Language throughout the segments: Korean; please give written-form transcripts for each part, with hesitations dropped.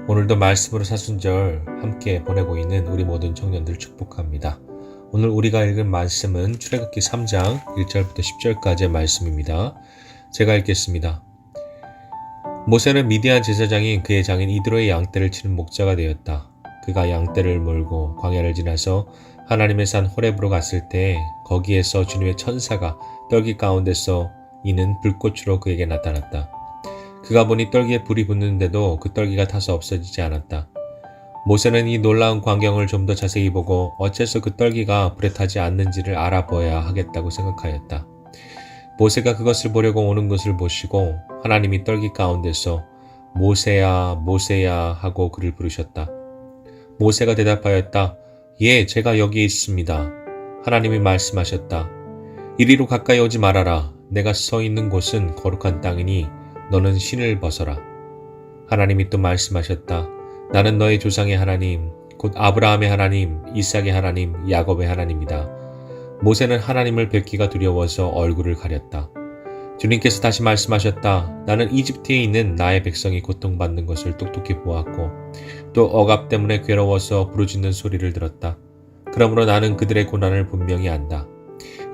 오늘도 말씀으로 사순절 함께 보내고 있는 우리 모든 청년들 축복합니다. 오늘 우리가 읽은 말씀은 출애굽기 3장 1절부터 10절까지의 말씀입니다. 제가 읽겠습니다. 모세는 미디안 제사장인 그의 장인 이드로의 양떼를 치는 목자가 되었다. 그가 양떼를 몰고 광야를 지나서 하나님의 산 호렙으로 갔을 때 거기에서 주님의 천사가 떨기 가운데서 이는 불꽃으로 그에게 나타났다. 그가 보니 떨기에 불이 붙는데도 그 떨기가 타서 없어지지 않았다. 모세는 이 놀라운 광경을 좀 더 자세히 보고 어째서 그 떨기가 불에 타지 않는지를 알아보아야 하겠다고 생각하였다. 모세가 그것을 보려고 오는 것을 보시고 하나님이 떨기 가운데서 모세야 모세야 하고 그를 부르셨다. 모세가 대답하였다. 예, 제가 여기 있습니다. 하나님이 말씀하셨다. 이리로 가까이 오지 말아라. 내가 서 있는 곳은 거룩한 땅이니 너는 신을 벗어라. 하나님이 또 말씀하셨다. 나는 너의 조상의 하나님, 곧 아브라함의 하나님, 이삭의 하나님, 야곱의 하나님이다. 모세는 하나님을 뵙기가 두려워서 얼굴을 가렸다. 주님께서 다시 말씀하셨다. 나는 이집트에 있는 나의 백성이 고통받는 것을 똑똑히 보았고 또 억압 때문에 괴로워서 부르짖는 소리를 들었다. 그러므로 나는 그들의 고난을 분명히 안다.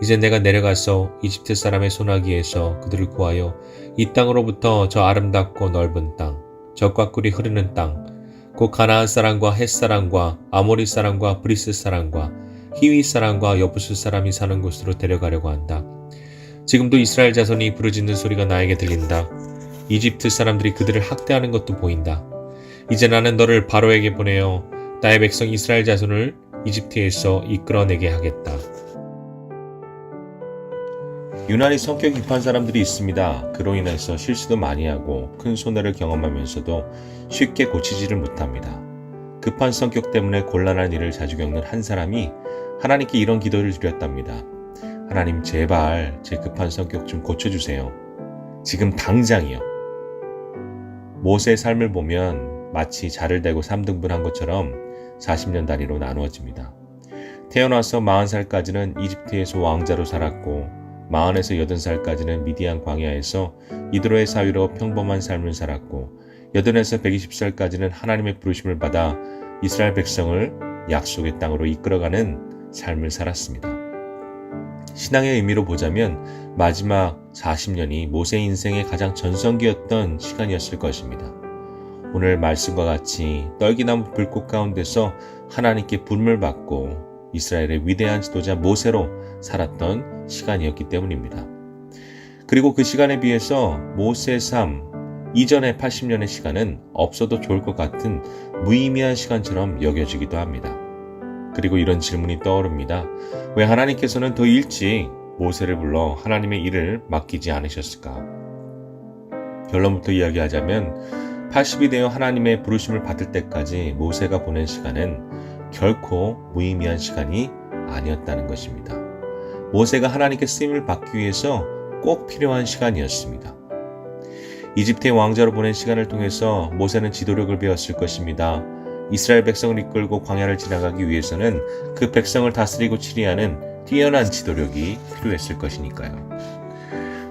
이제 내가 내려가서 이집트 사람의 소나기에서 그들을 구하여 이 땅으로부터 저 아름답고 넓은 땅, 젖과 꿀이 흐르는 땅, 곧 가나안 사람과 헷 사람과 아모리 사람과 브리스 사람과 히위 사람과 여부스 사람이 사는 곳으로 데려가려고 한다. 지금도 이스라엘 자손이 부르짖는 소리가 나에게 들린다. 이집트 사람들이 그들을 학대하는 것도 보인다. 이제 나는 너를 바로에게 보내어 나의 백성 이스라엘 자손을 이집트에서 이끌어내게 하겠다. 유난히 성격 급한 사람들이 있습니다. 그로 인해서 실수도 많이 하고 큰 손해를 경험하면서도 쉽게 고치지를 못합니다. 급한 성격 때문에 곤란한 일을 자주 겪는 한 사람이 하나님께 이런 기도를 드렸답니다. 하나님, 제발 제 급한 성격 좀 고쳐주세요. 지금 당장이요. 모세의 삶을 보면 마치 자를 대고 3등분한 것처럼 40년 단위로 나누어집니다. 태어나서 40살까지는 이집트에서 왕자로 살았고 40에서 80살까지는 미디안 광야에서 이드로의 사위로 평범한 삶을 살았고 80에서 120살까지는 하나님의 부르심을 받아 이스라엘 백성을 약속의 땅으로 이끌어가는 삶을 살았습니다. 신앙의 의미로 보자면 마지막 40년이 모세 인생의 가장 전성기였던 시간이었을 것입니다. 오늘 말씀과 같이 떨기나무 불꽃 가운데서 하나님께 부름을 받고 이스라엘의 위대한 지도자 모세로 살았던 시간이었기 때문입니다. 그리고 그 시간에 비해서 모세의 삶 이전의 80년의 시간은 없어도 좋을 것 같은 무의미한 시간처럼 여겨지기도 합니다. 그리고 이런 질문이 떠오릅니다. 왜 하나님께서는 더 일찍 모세를 불러 하나님의 일을 맡기지 않으셨을까? 결론부터 이야기하자면 80이 되어 하나님의 부르심을 받을 때까지 모세가 보낸 시간은 결코 무의미한 시간이 아니었다는 것입니다. 모세가 하나님께 쓰임을 받기 위해서 꼭 필요한 시간이었습니다. 이집트의 왕자로 보낸 시간을 통해서 모세는 지도력을 배웠을 것입니다. 이스라엘 백성을 이끌고 광야를 지나가기 위해서는 그 백성을 다스리고 치리하는 뛰어난 지도력이 필요했을 것이니까요.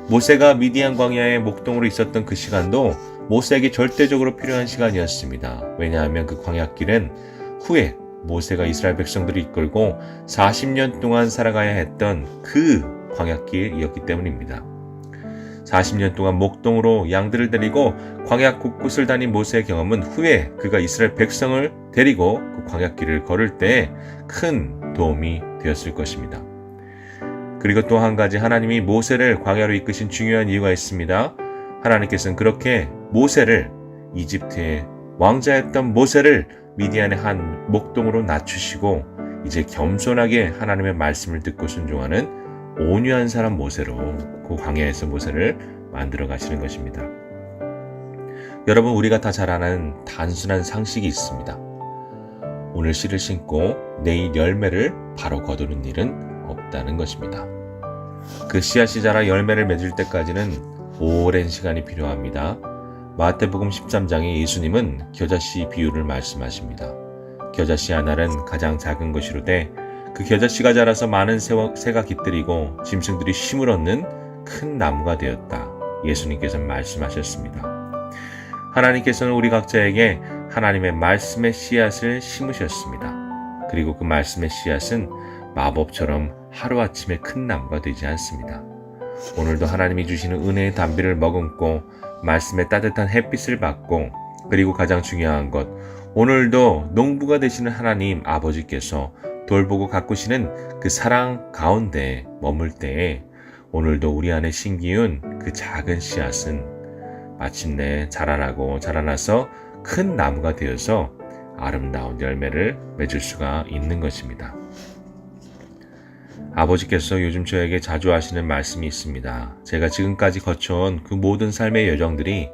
모세가 미디안 광야의 목동으로 있었던 그 시간도 모세에게 절대적으로 필요한 시간이었습니다. 왜냐하면 그 광야길은 후에 모세가 이스라엘 백성들을 이끌고 40년 동안 살아가야 했던 그 광야길이었기 때문입니다. 40년 동안 목동으로 양들을 데리고 광야 곳곳을 다닌 모세의 경험은 후에 그가 이스라엘 백성을 데리고 그 광야길을 걸을 때 큰 도움이 되었을 것입니다. 그리고 또 한 가지 하나님이 모세를 광야로 이끄신 중요한 이유가 있습니다. 하나님께서는 그렇게 모세를 이집트의 왕자였던 모세를 미디안의 한 목동으로 낮추시고 이제 겸손하게 하나님의 말씀을 듣고 순종하는 온유한 사람 모세로 그 광야에서 모세를 만들어 가시는 것입니다. 여러분, 우리가 다 잘 아는 단순한 상식이 있습니다. 오늘 씨를 심고 내일 열매를 바로 거두는 일은 없다는 것입니다. 그 씨앗이 자라 열매를 맺을 때까지는 오랜 시간이 필요합니다. 마태복음 13장에 예수님은 겨자씨 비유를 말씀하십니다. 겨자씨 하나는 가장 작은 것이로되 그 겨자씨가 자라서 많은 새가 깃들이고 짐승들이 쉼을 얻는 큰 나무가 되었다. 예수님께서 말씀하셨습니다. 하나님께서는 우리 각자에게 하나님의 말씀의 씨앗을 심으셨습니다. 그리고 그 말씀의 씨앗은 마법처럼 하루아침에 큰 나무가 되지 않습니다. 오늘도 하나님이 주시는 은혜의 단비를 머금고 말씀의 따뜻한 햇빛을 받고, 그리고 가장 중요한 것, 오늘도 농부가 되시는 하나님 아버지께서 돌보고 가꾸시는 그 사랑 가운데 머물 때에 오늘도 우리 안에 심기운 그 작은 씨앗은 마침내 자라나고 자라나서 큰 나무가 되어서 아름다운 열매를 맺을 수가 있는 것입니다. 아버지께서 요즘 저에게 자주 하시는 말씀이 있습니다. 제가 지금까지 거쳐온 그 모든 삶의 여정들이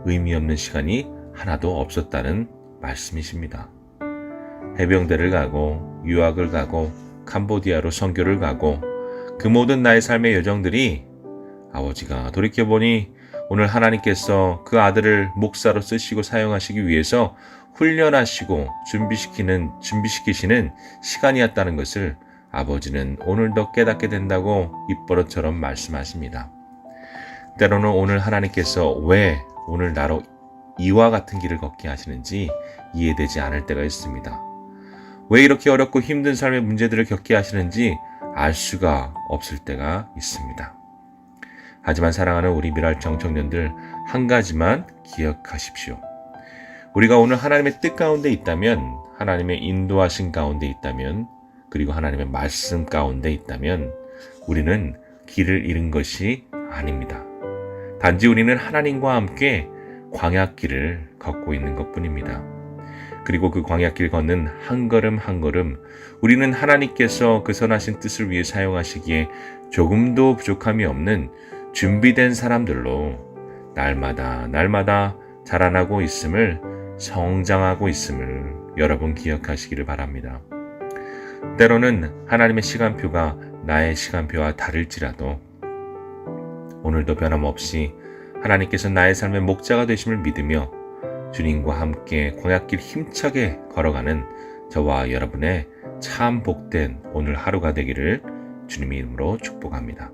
의미 없는 시간이 하나도 없었다는 말씀이십니다. 해병대를 가고 유학을 가고 캄보디아로 선교를 가고 그 모든 나의 삶의 여정들이 아버지가 돌이켜보니 오늘 하나님께서 그 아들을 목사로 쓰시고 사용하시기 위해서 훈련하시고 준비시키시는 시간이었다는 것을 아버지는 오늘도 깨닫게 된다고 입버릇처럼 말씀하십니다. 때로는 오늘 하나님께서 왜 오늘 나로 이와 같은 길을 걷게 하시는지 이해되지 않을 때가 있습니다. 왜 이렇게 어렵고 힘든 삶의 문제들을 겪게 하시는지 알 수가 없을 때가 있습니다. 하지만 사랑하는 우리 미랄청 청년들, 한 가지만 기억하십시오. 우리가 오늘 하나님의 뜻 가운데 있다면, 하나님의 인도하신 가운데 있다면, 그리고 하나님의 말씀 가운데 있다면 우리는 길을 잃은 것이 아닙니다. 단지 우리는 하나님과 함께 광야길을 걷고 있는 것뿐입니다. 그리고 그 광야길 걷는 한 걸음 한 걸음 우리는 하나님께서 그 선하신 뜻을 위해 사용하시기에 조금도 부족함이 없는 준비된 사람들로 날마다 자라나고 있음을, 성장하고 있음을 여러분 기억하시기를 바랍니다. 때로는 하나님의 시간표가 나의 시간표와 다를지라도 오늘도 변함없이 하나님께서 나의 삶의 목자가 되심을 믿으며 주님과 함께 광야길 힘차게 걸어가는 저와 여러분의 참 복된 오늘 하루가 되기를 주님의 이름으로 축복합니다.